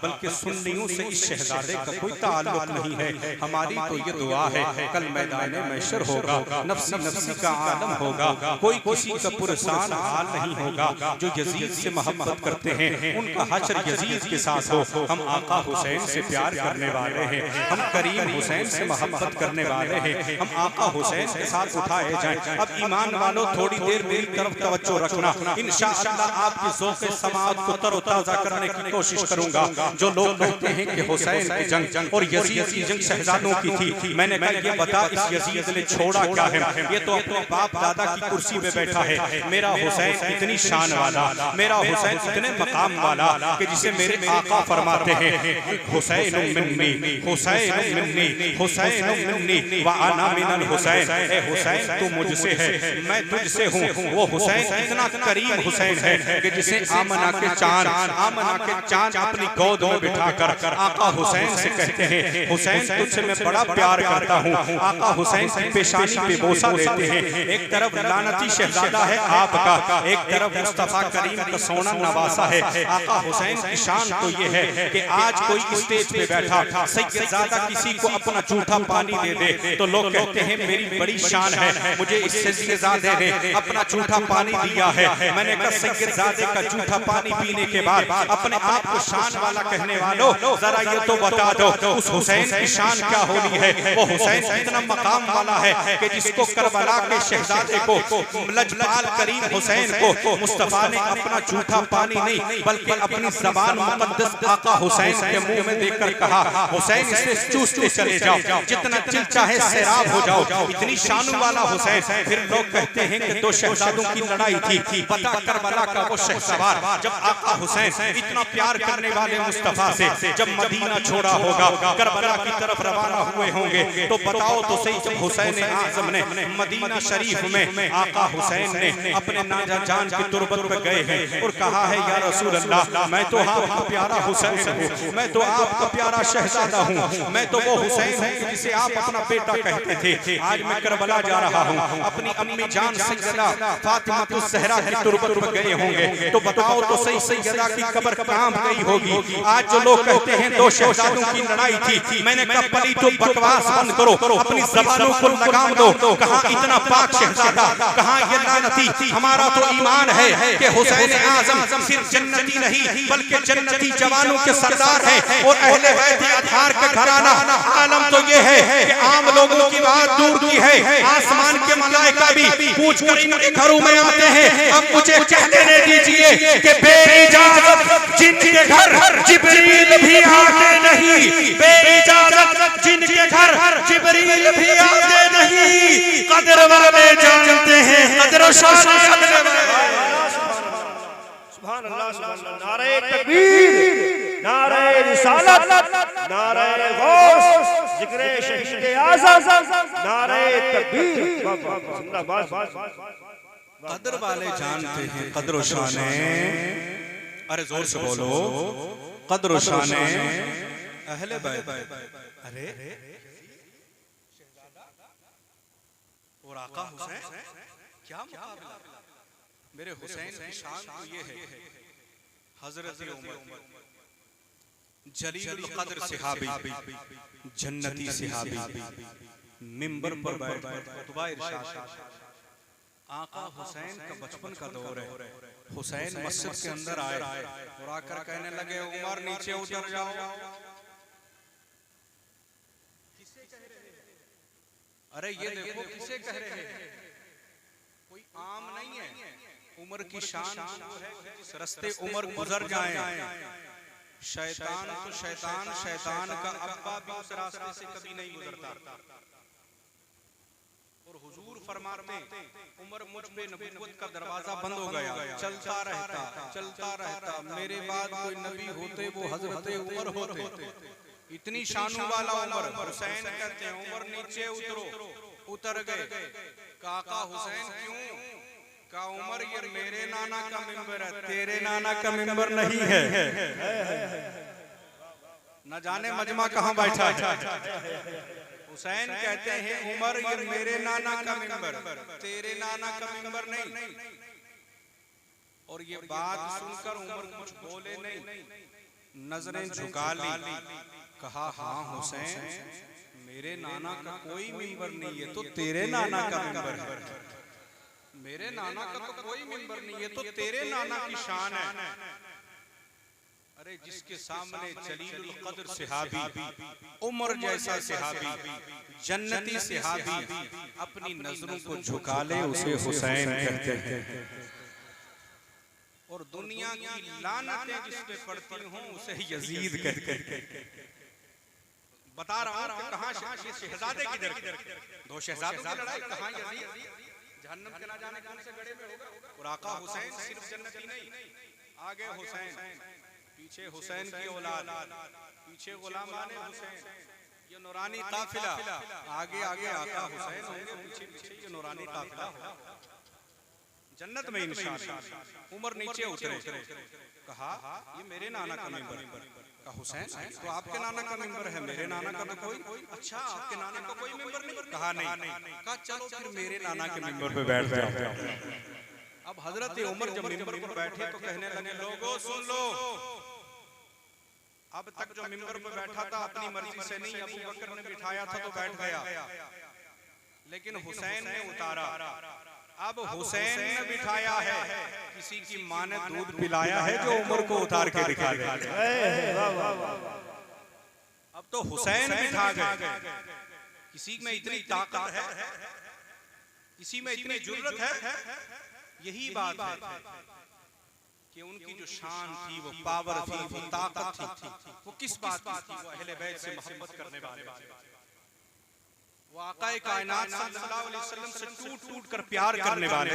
बल्कि सुन्नियों से इस शहजादे का कोई ताल्लुक नहीं है। हमारी तो ये दुआ है कल मैदान महशर होगा, नफ्सी नफ्सी का आलम होगा, कोई किसी का पुरसान हाल नहीं होगा। जो यजीद से मोहब्बत करते हैं उनका हश्र यजीद के साथ हो। हम आका हुसैन से प्यार करने वाले हैं, हम करीम हुसैन से मोहब्बत करने वाले हैं, हम आका हुसैन के साथ उठाए जाएं। अब ईमान वालों थोड़ी देर मेरी तरफ तवज्जो रखना, इंशाअल्लाह आपकी ज़ौक़ समाअत को तरोताज़ा करने की कोशिश करूंगा। जो लोग कहते हैं कि हुसैन की जंग और यजीद की जंग शहजादों की थी, मैंने कहा ये बता इस यजीद ने छोड़ा क्या है? ये तो अपने बाप दादा की कुर्सी पे बैठा है। मेरा हुसैन इतनी शान वाला, मेरा हुसैन इतने मकाम वाला कि जिसे मेरे आका फरमाते हैं हुसैन मिन्नी, हुसैन मिन्नी, हुसैन मिन्नी व अना मिनल हुसैन। ए हुसैन तू मुझसे है, मैं तुझसे हूँ। वो हुसैन इतना करीम हुसैन है कि जिसे आमना के चांद अपनी गोद में बिठाकर आका हुसैन से कहते हैं हुसैन तुझसे मैं बड़ा प्यार करता हूँ। आका हुसैन की पेशानी पे बोसा लेते हैं। एक तरफ लानती शहजादा है आपका, एक तरफ मुस्तफा करीम का सोना नवासा है। आका हुसैन की शान तो ये है कि आज कोई स्टेज पे बैठा सैयदजादा किसी को अपना जूठा पानी दे दे तो लोग कहते हैं मेरी बड़ी शान है, मुझे इस सैयदजादे ने अपना जूठा पानी दिया है। मैंने कहा सैयदजादे का जूठा पानी पीने के बाद अपने आप को शान वाला कहने वालों जरा ये तो बता दो उस हुसैन की शान क्या होनी है? वो हुसैन इतना मकाम वाला है कि जिसको करबला के शहजादे को लजपाल करीम हुसैन को मुस्तफा ने अपना जूठा पानी नहीं बल्कि अपनी ज़बान मुक़द्दस आका हुसैन के मुंह में देकर कहा हुसैन इसे चूसते चले जाओ, जितना दिल चाहे सैराब हो जाओ। इतनी शान वाला हुसैन। फिर लोग कहते हैं कि दो शहजादों की लड़ाई थी, पता करबला का वो शहसवार जब आका हुसैन इतना प्यार करने वाले मुस्तफा से जब मदीना छोड़ा होगा, करबला की तरफ रवाना हुए होंगे, तो बताओ तो सही जब हुसैन आज़म ने मदीना शरीफ में आका हुसैन ने अपने नाजा जान की तुरबत में गए हैं और कहा है या रसूल अल्लाह मैं तो आपका प्यारा हुसैन हूँ, मैं तो आपका प्यारा शहजादा हूँ, मैं तो वो हुसैन हूँ जिसे आप अपना बेटा कहते थे। आज मैं करबला जा रहा हूँ, अपनी अम्मी जान सैयदा फातिमा ज़हरा की तुरबत में गए होंगे, तो बताओ तो सही सैयदा की कब्र काम गई होगी। आज जो लोग कहते हैं दो शहजादों की लड़ाई थी, मैंने कहा पली तो बकवास बंद करो, अपनी ज़बानों को लगाम दो। कहाँ इतना पाक शहजादा, कहाँ ये लानती? हमारा तो ईमान है कि हुसैन आज़म सिर्फ जन्नती नहीं बल्कि जन्नती जवानों के सरदार हैं और अहले बैत अतहार का घराना। आलम तो ये है कि आम लोगों की बात दूर की है, आसमान के मलाइका भी पूछ कर इनके घरों में आते हैं। अब मुझे कहने दीजिए कि बेइजाजत जिनके घर जिब्रील भी आते नहीं, बेइजाजत जिनके घर जिब्रील भी आते नहीं, कदर वाले जानते हैं कदर शान करने वाले। सुभान अल्लाह, सुभान अल्लाह। नारे तकबीर, नारे रिसालत, नारे गौस, जिक्रे शहीद आज़म, नारे तकबीर। कदर वाले जानते हैं कदर शाने, अरे जोर से बोलो कदर शाने अहले बैत। अरे और आका हुसैन क्या मुकाबला? मेरे हुसैन की शान तो ये है हजरत उमर जलीलुल कद्र सहाबी, जन्नती सहाबी, मिंबर पर बैठ खुतबा इरशाद। आका हुसैन का बचपन का दौर है। हुसैन मस्जिद के अंदर आए और आकर कहने लगे उमर नीचे उतर जाओ। अरे ये देखो किसे कह रहे हैं, कोई आम नहीं है। उमर की शान है जिस रास्ते उमर गुजर जाए, शैतान तो शैतान का अब्बा भी उस रास्ते से कभी नहीं गुजरता। और हुजूर फरमाते उमर मुझ पे नबूवत का दरवाजा बंद हो गया, चलता रहता। मेरे बाद कोई नबी होते वो हजरत उमर होते। इतनी शानू वाला उमर। हुसैन कहते हैं उमर नीचे उतर गए। काका हुसैन क्यों? का उमर ये मेरे नाना का मिंबर है, तेरे नाना का मिंबर नहीं है। न जाने मजमा कहाँ बैठा है। हुसैन कहते हैं उमर ये मेरे नाना का मिंबर, तेरे नाना का मिंबर नहीं। और ये बात सुनकर उमर कुछ बोले नहीं। नजरें झुका ली, कहा हाँ हुसैन, मेरे नाना का कोई मिंबर नहीं है, तो तेरे नाना का मिंबर है। मेरे नाना का तो कोई मिंबर नहीं है, तो तेरे नाना की शान है। अरे जिसके सामने जलीलुल कद्र सहाबी, उमर जैसा सहाबी, जन्नती सहाबी अपनी नजरों को झुका ले, उसे हुसैन कहते हैं। और दुनिया की लानतें जिसपे पड़ती हों, उसे यजीद कहते हैं। बता रहा हूं कहां शहजादे किधर, दो शहजादों की लड़ाई, कहां यजीद जहन्नम के ना जाने कौन से गड़े में होगा। और आका हुसैन सिर्फ जन्नती नहीं, आगे हुसैन, पीछे हुसैन की औलाद, पीछे गुलामाने हुसैन, ये नूरानी काफिला, आगे आगे आका हुसैन होंगे, पीछे पीछे ये नूरानी काफिला होगा जन्नत में इंशाअल्लाह। उमर नीचे उतरे, कहा ये मेरे नाना का मिंबर, कहा हुसैन तो आपके नाना का मिंबर है, मेरे नाना का तो कोई, अच्छा आपके नाना का कोई मिंबर नहीं, कहा नहीं, कहा चलो फिर मेरे नाना के मिंबर पे बैठ जाओ। अब हजरत उमर जब मिंबर पर बैठे तो कहने लगे, लोगों सुन लो, अब तक जो मिंबर पर बैठा था अपनी मर्जी से नहीं, अबू बकर ने बिठाया था तो बैठ गया, लेकिन हुसैन ने उतारा। अब हुसैन ने बिठाया है, किसी की मां ने दूध पिलाया है जो उमर को उतार के दिखा गए। अब तो हुसैन बिठा गए। किसी में इतनी ताकत है, किसी में इतनी जुर्रत है, यही बात है कि उनकी जो शान थी, वो पावर थी, वो ताकत थी, वो किस बात की थी? वो अहले बैत से मोहब्बत करने वाले, वो आकाए कायनात सल्लल्लाहु अलैहि वसल्लम से टूट टूट कर प्यार करने वाले।